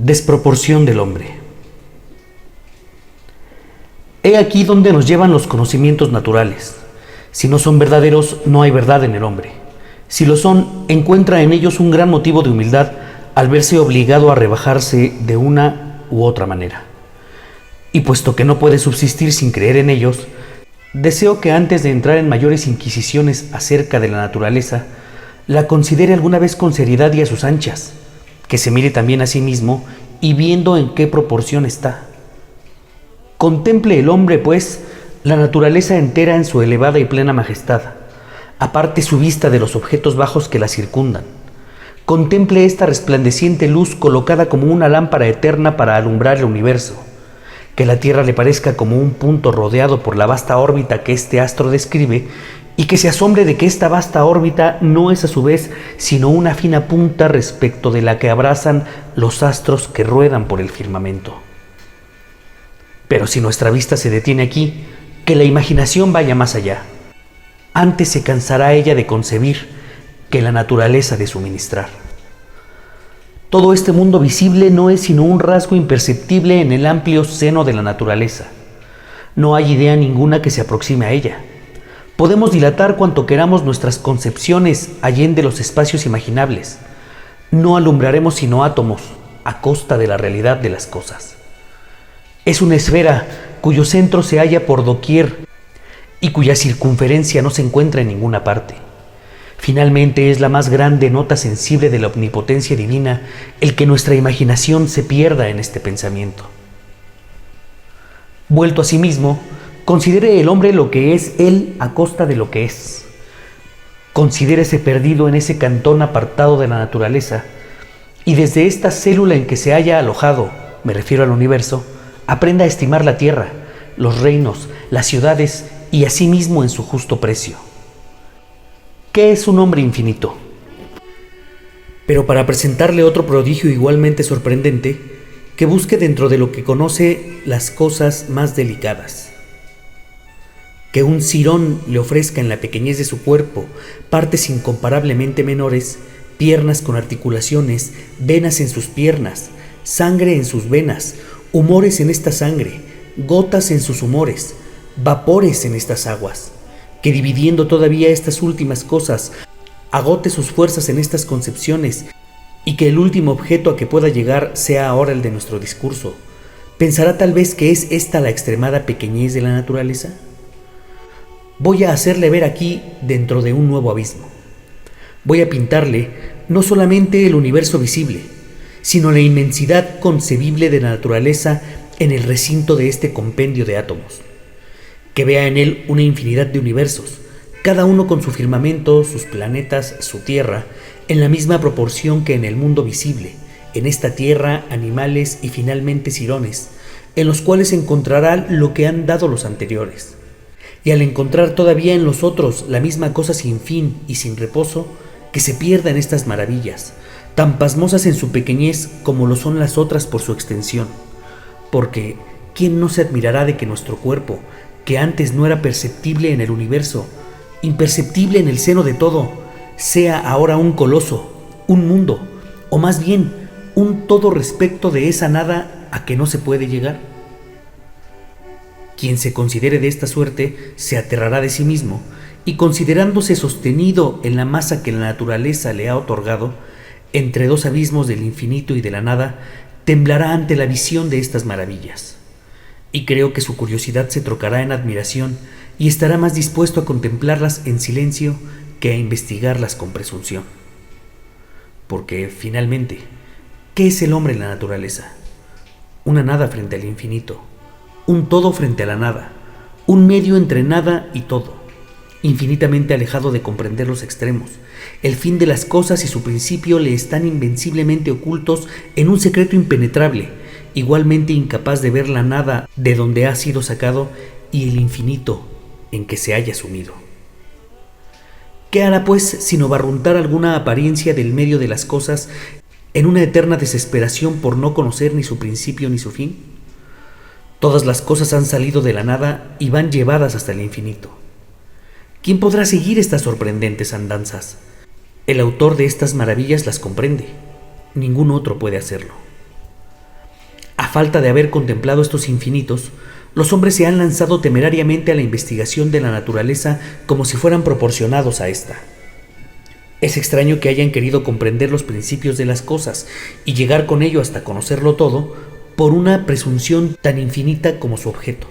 Desproporción del hombre. He aquí donde nos llevan los conocimientos naturales. Si no son verdaderos, no hay verdad en el hombre. Si lo son, encuentra en ellos un gran motivo de humildad al verse obligado a rebajarse de una u otra manera. Y puesto que no puede subsistir sin creer en ellos, deseo que antes de entrar en mayores inquisiciones acerca de la naturaleza, la considere alguna vez con seriedad y a sus anchas, que se mire también a sí mismo y viendo en qué proporción está. Contemple el hombre, pues, la naturaleza entera en su elevada y plena majestad, aparte su vista de los objetos bajos que la circundan. Contemple esta resplandeciente luz colocada como una lámpara eterna para alumbrar el universo, que la Tierra le parezca como un punto rodeado por la vasta órbita que este astro describe, y que se asombre de que esta vasta órbita no es a su vez sino una fina punta respecto de la que abrazan los astros que ruedan por el firmamento. Pero si nuestra vista se detiene aquí, que la imaginación vaya más allá. Antes se cansará ella de concebir que la naturaleza de suministrar. Todo este mundo visible no es sino un rasgo imperceptible en el amplio seno de la naturaleza. No hay idea ninguna que se aproxime a ella. Podemos dilatar cuanto queramos nuestras concepciones allende los espacios imaginables. No alumbraremos sino átomos, a costa de la realidad de las cosas. Es una esfera cuyo centro se halla por doquier y cuya circunferencia no se encuentra en ninguna parte. Finalmente es la más grande nota sensible de la omnipotencia divina el que nuestra imaginación se pierda en este pensamiento. Vuelto a sí mismo, considere el hombre lo que es él a costa de lo que es. Considérese perdido en ese cantón apartado de la naturaleza, y desde esta célula en que se haya alojado, me refiero al universo, aprenda a estimar la tierra, los reinos, las ciudades y a sí mismo en su justo precio. ¿Qué es un hombre infinito? Pero para presentarle otro prodigio igualmente sorprendente, que busque dentro de lo que conoce las cosas más delicadas. Que un cirón le ofrezca en la pequeñez de su cuerpo partes incomparablemente menores, piernas con articulaciones, venas en sus piernas, sangre en sus venas, humores en esta sangre, gotas en sus humores, vapores en estas aguas, que dividiendo todavía estas últimas cosas, agote sus fuerzas en estas concepciones, y que el último objeto a que pueda llegar sea ahora el de nuestro discurso. ¿Pensará tal vez que es esta la extremada pequeñez de la naturaleza? Voy a hacerle ver aquí dentro de un nuevo abismo. Voy a pintarle no solamente el universo visible, sino la inmensidad concebible de la naturaleza en el recinto de este compendio de átomos. Que vea en él una infinidad de universos, cada uno con su firmamento, sus planetas, su tierra, en la misma proporción que en el mundo visible, en esta tierra, animales y finalmente cirones, en los cuales encontrará lo que han dado los anteriores. Y al encontrar todavía en los otros la misma cosa sin fin y sin reposo, que se pierda en estas maravillas, tan pasmosas en su pequeñez como lo son las otras por su extensión. Porque, ¿quién no se admirará de que nuestro cuerpo, que antes no era perceptible en el universo, imperceptible en el seno de todo, sea ahora un coloso, un mundo, o más bien, un todo respecto de esa nada a que no se puede llegar? Quien se considere de esta suerte se aterrará de sí mismo, y considerándose sostenido en la masa que la naturaleza le ha otorgado, entre dos abismos del infinito y de la nada, temblará ante la visión de estas maravillas. Y creo que su curiosidad se trocará en admiración y estará más dispuesto a contemplarlas en silencio que a investigarlas con presunción. Porque, finalmente, ¿qué es el hombre en la naturaleza? Una nada frente al infinito, un todo frente a la nada, un medio entre nada y todo, infinitamente alejado de comprender los extremos. El fin de las cosas y su principio le están invenciblemente ocultos en un secreto impenetrable, igualmente incapaz de ver la nada de donde ha sido sacado y el infinito en que se haya sumido. ¿Qué hará pues sino barruntar alguna apariencia del medio de las cosas en una eterna desesperación por no conocer ni su principio ni su fin? Todas las cosas han salido de la nada y van llevadas hasta el infinito. ¿Quién podrá seguir estas sorprendentes andanzas? El autor de estas maravillas las comprende. Ningún otro puede hacerlo. falta de haber contemplado estos infinitos, los hombres se han lanzado temerariamente a la investigación de la naturaleza como si fueran proporcionados a esta. Es extraño que hayan querido comprender los principios de las cosas y llegar con ello hasta conocerlo todo por una presunción tan infinita como su objeto.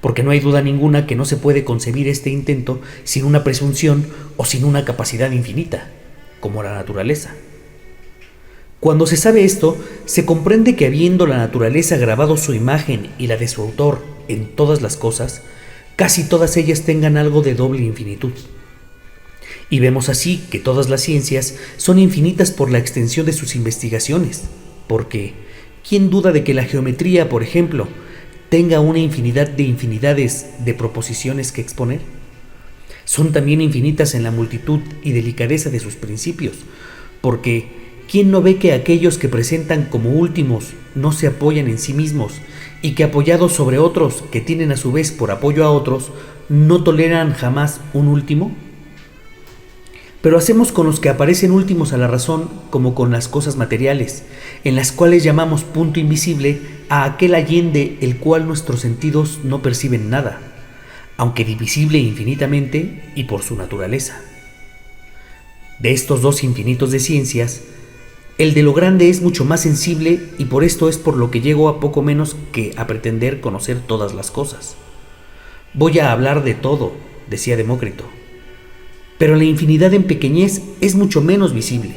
Porque no hay duda ninguna que no se puede concebir este intento sin una presunción o sin una capacidad infinita, como la naturaleza. Cuando se sabe esto, se comprende que habiendo la naturaleza grabado su imagen y la de su autor en todas las cosas, casi todas ellas tengan algo de doble infinitud. Y vemos así que todas las ciencias son infinitas por la extensión de sus investigaciones, porque ¿quién duda de que la geometría, por ejemplo, tenga una infinidad de infinidades de proposiciones que exponer? Son también infinitas en la multitud y delicadeza de sus principios, porque ¿quién no ve que aquellos que presentan como últimos no se apoyan en sí mismos y que apoyados sobre otros que tienen a su vez por apoyo a otros, no toleran jamás un último? Pero hacemos con los que aparecen últimos a la razón como con las cosas materiales, en las cuales llamamos punto invisible a aquel allende el cual nuestros sentidos no perciben nada, aunque divisible infinitamente y por su naturaleza. De estos dos infinitos de ciencias, el de lo grande es mucho más sensible y por esto es por lo que llego a poco menos que a pretender conocer todas las cosas. Voy a hablar de todo, decía Demócrito, pero la infinidad en pequeñez es mucho menos visible.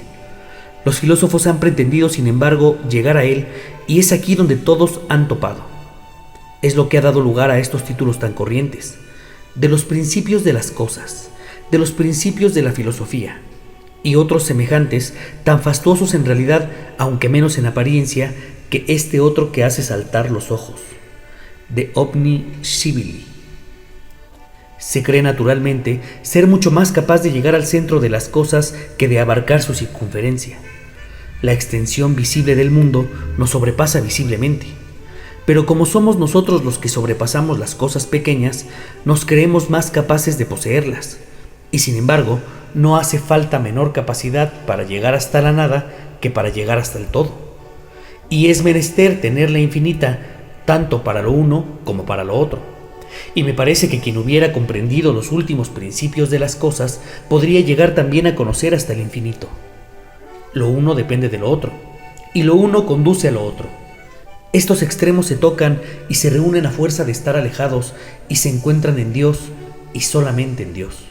Los filósofos han pretendido, sin embargo, llegar a él y es aquí donde todos han topado. Es lo que ha dado lugar a estos títulos tan corrientes, de los principios de las cosas, de los principios de la filosofía, y otros semejantes, tan fastuosos en realidad, aunque menos en apariencia, que este otro que hace saltar los ojos, de omni scibili. Se cree naturalmente ser mucho más capaz de llegar al centro de las cosas que de abarcar su circunferencia. La extensión visible del mundo nos sobrepasa visiblemente, pero como somos nosotros los que sobrepasamos las cosas pequeñas, nos creemos más capaces de poseerlas, y sin embargo, no hace falta menor capacidad para llegar hasta la nada que para llegar hasta el todo. Y es menester tenerla infinita tanto para lo uno como para lo otro. Y me parece que quien hubiera comprendido los últimos principios de las cosas podría llegar también a conocer hasta el infinito. Lo uno depende de lo otro, y lo uno conduce a lo otro. Estos extremos se tocan y se reúnen a fuerza de estar alejados y se encuentran en Dios y solamente en Dios.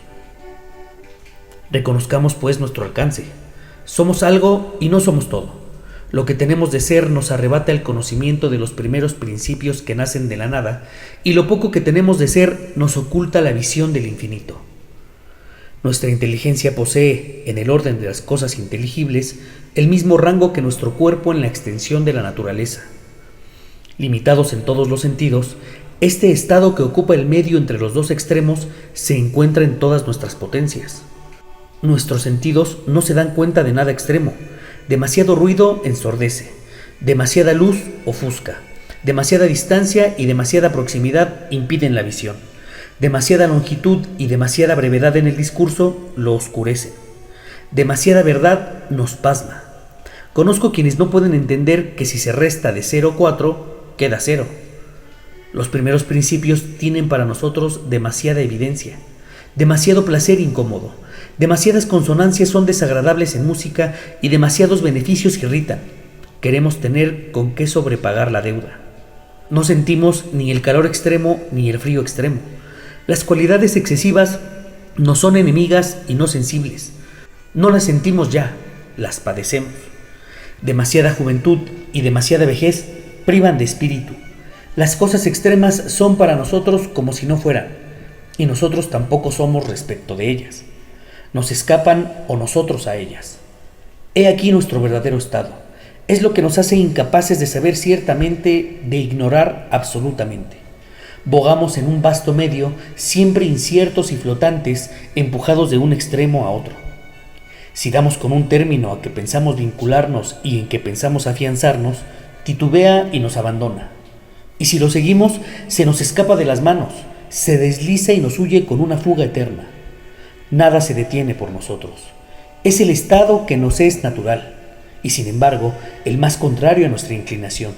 Reconozcamos pues nuestro alcance. Somos algo y no somos todo. Lo que tenemos de ser nos arrebata el conocimiento de los primeros principios que nacen de la nada, y lo poco que tenemos de ser nos oculta la visión del infinito. Nuestra inteligencia posee, en el orden de las cosas inteligibles, el mismo rango que nuestro cuerpo en la extensión de la naturaleza. Limitados en todos los sentidos, este estado que ocupa el medio entre los dos extremos se encuentra en todas nuestras potencias. Nuestros sentidos no se dan cuenta de nada extremo. Demasiado ruido ensordece, demasiada luz ofusca, demasiada distancia y demasiada proximidad impiden la visión, demasiada longitud y demasiada brevedad en el discurso lo oscurecen, demasiada verdad nos pasma. Conozco quienes no pueden entender que si se resta de 0 4, queda 0. Los primeros principios tienen para nosotros demasiada evidencia, demasiado placer incómodo, demasiadas consonancias son desagradables en música y demasiados beneficios irritan. Queremos tener con qué sobrepagar la deuda. No sentimos ni el calor extremo ni el frío extremo. Las cualidades excesivas nos son enemigas y no sensibles. No las sentimos ya, las padecemos. Demasiada juventud y demasiada vejez privan de espíritu. Las cosas extremas son para nosotros como si no fueran, y nosotros tampoco somos respecto de ellas. Nos escapan o nosotros a ellas. He aquí nuestro verdadero estado. Es lo que nos hace incapaces de saber ciertamente, de ignorar absolutamente. Bogamos en un vasto medio, siempre inciertos y flotantes, empujados de un extremo a otro. Si damos con un término a que pensamos vincularnos y en que pensamos afianzarnos, titubea y nos abandona. Y si lo seguimos, se nos escapa de las manos, se desliza y nos huye con una fuga eterna. Nada se detiene por nosotros. Es el estado que nos es natural, y sin embargo, el más contrario a nuestra inclinación.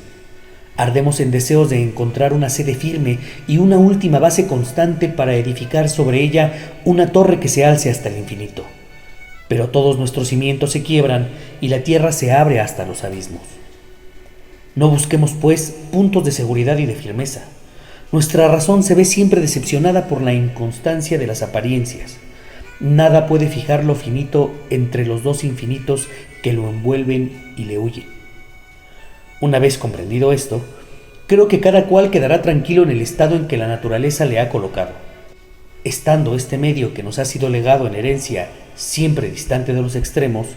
Ardemos en deseos de encontrar una sede firme y una última base constante para edificar sobre ella una torre que se alce hasta el infinito. Pero todos nuestros cimientos se quiebran y la tierra se abre hasta los abismos. No busquemos, pues, puntos de seguridad y de firmeza. Nuestra razón se ve siempre decepcionada por la inconstancia de las apariencias. Nada puede fijar lo finito entre los dos infinitos que lo envuelven y le huyen. Una vez comprendido esto, creo que cada cual quedará tranquilo en el estado en que la naturaleza le ha colocado. Estando este medio que nos ha sido legado en herencia siempre distante de los extremos,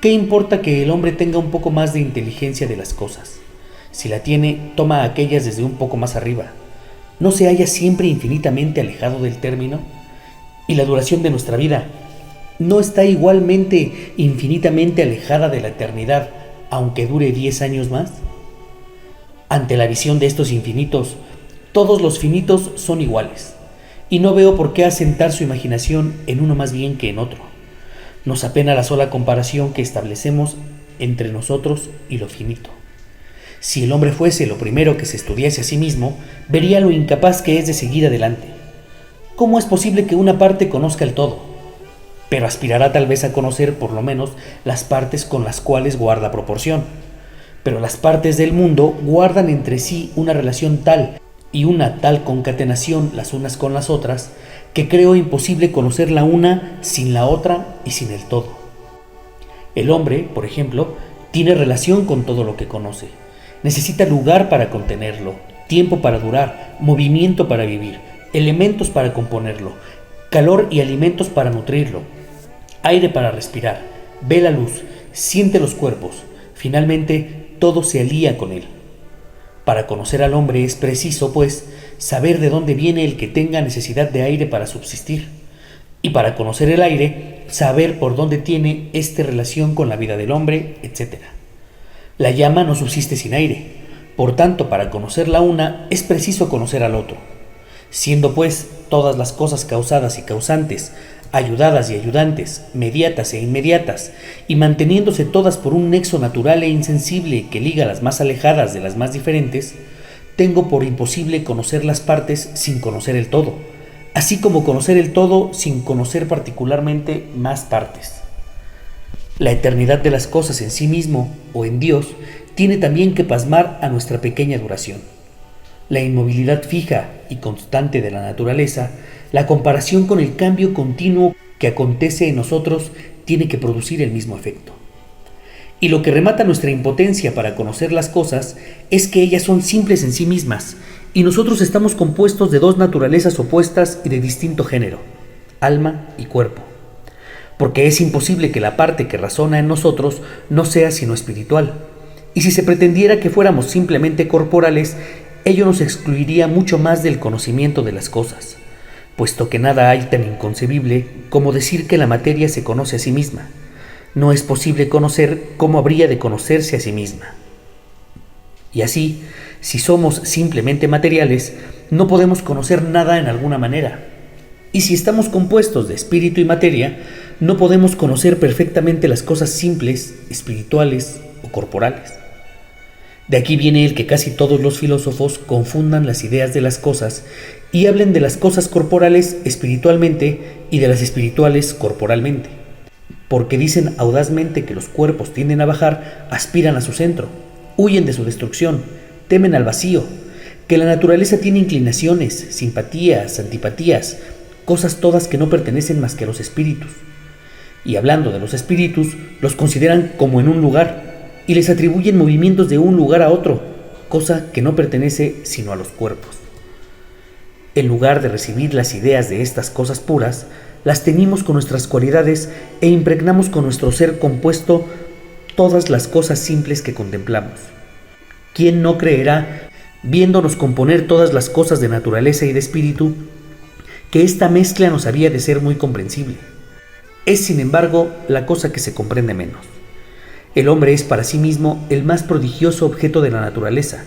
¿qué importa que el hombre tenga un poco más de inteligencia de las cosas? Si la tiene, toma aquellas desde un poco más arriba. ¿No se halla siempre infinitamente alejado del término? ¿Y la duración de nuestra vida no está igualmente infinitamente alejada de la eternidad, aunque dure 10 años más? Ante la visión de estos infinitos, todos los finitos son iguales, y no veo por qué asentar su imaginación en uno más bien que en otro. Nos apena la sola comparación que establecemos entre nosotros y lo finito. Si el hombre fuese lo primero que se estudiase a sí mismo, vería lo incapaz que es de seguir adelante. ¿Cómo es posible que una parte conozca el todo? Pero aspirará tal vez a conocer por lo menos las partes con las cuales guarda proporción. Pero las partes del mundo guardan entre sí una relación tal y una tal concatenación las unas con las otras, que creo imposible conocer la una sin la otra y sin el todo. El hombre, por ejemplo, tiene relación con todo lo que conoce. Necesita lugar para contenerlo, tiempo para durar, movimiento para vivir, elementos para componerlo, calor y alimentos para nutrirlo, aire para respirar, ve la luz, siente los cuerpos, finalmente todo se alía con él. Para conocer al hombre es preciso, pues, saber de dónde viene el que tenga necesidad de aire para subsistir, y para conocer el aire, saber por dónde tiene esta relación con la vida del hombre, etc. La llama no subsiste sin aire, por tanto, para conocer la una es preciso conocer al otro. Siendo, pues, todas las cosas causadas y causantes, ayudadas y ayudantes, mediatas e inmediatas, y manteniéndose todas por un nexo natural e insensible que liga las más alejadas de las más diferentes, tengo por imposible conocer las partes sin conocer el todo, así como conocer el todo sin conocer particularmente más partes. La eternidad de las cosas en sí mismo o en Dios tiene también que pasmar a nuestra pequeña duración. La inmovilidad fija y constante de la naturaleza, la comparación con el cambio continuo que acontece en nosotros, tiene que producir el mismo efecto. Y lo que remata nuestra impotencia para conocer las cosas es que ellas son simples en sí mismas, y nosotros estamos compuestos de dos naturalezas opuestas y de distinto género, alma y cuerpo. Porque es imposible que la parte que razona en nosotros no sea sino espiritual, y si se pretendiera que fuéramos simplemente corporales, ello nos excluiría mucho más del conocimiento de las cosas, puesto que nada hay tan inconcebible como decir que la materia se conoce a sí misma. No es posible conocer cómo habría de conocerse a sí misma. Y así, si somos simplemente materiales, no podemos conocer nada en alguna manera. Y si estamos compuestos de espíritu y materia, no podemos conocer perfectamente las cosas simples, espirituales o corporales. De aquí viene el que casi todos los filósofos confundan las ideas de las cosas y hablen de las cosas corporales espiritualmente y de las espirituales corporalmente. Porque dicen audazmente que los cuerpos tienden a bajar, aspiran a su centro, huyen de su destrucción, temen al vacío, que la naturaleza tiene inclinaciones, simpatías, antipatías, cosas todas que no pertenecen más que a los espíritus. Y hablando de los espíritus, los consideran como en un lugar, y les atribuyen movimientos de un lugar a otro, cosa que no pertenece sino a los cuerpos. En lugar de recibir las ideas de estas cosas puras, las teñimos con nuestras cualidades e impregnamos con nuestro ser compuesto todas las cosas simples que contemplamos. ¿Quién no creerá, viéndonos componer todas las cosas de naturaleza y de espíritu, que esta mezcla nos había de ser muy comprensible? Es, sin embargo, la cosa que se comprende menos. El hombre es para sí mismo el más prodigioso objeto de la naturaleza,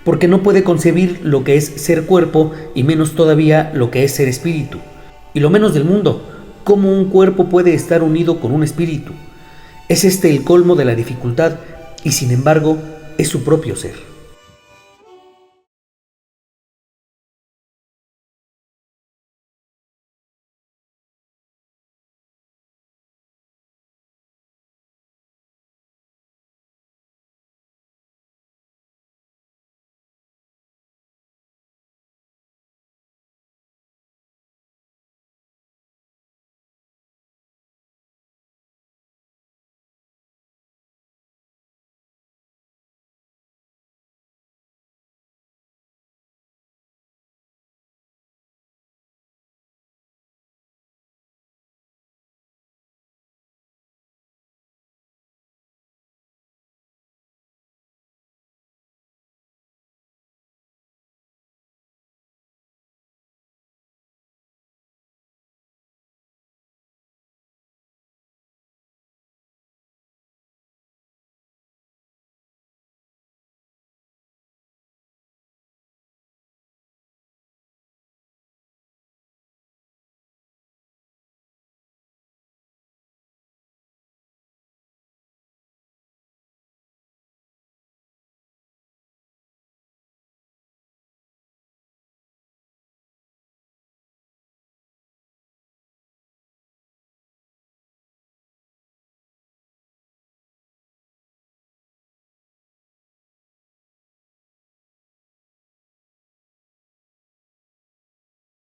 porque no puede concebir lo que es ser cuerpo y menos todavía lo que es ser espíritu. Y lo menos del mundo, ¿cómo un cuerpo puede estar unido con un espíritu? Es este el colmo de la dificultad y sin embargo es su propio ser.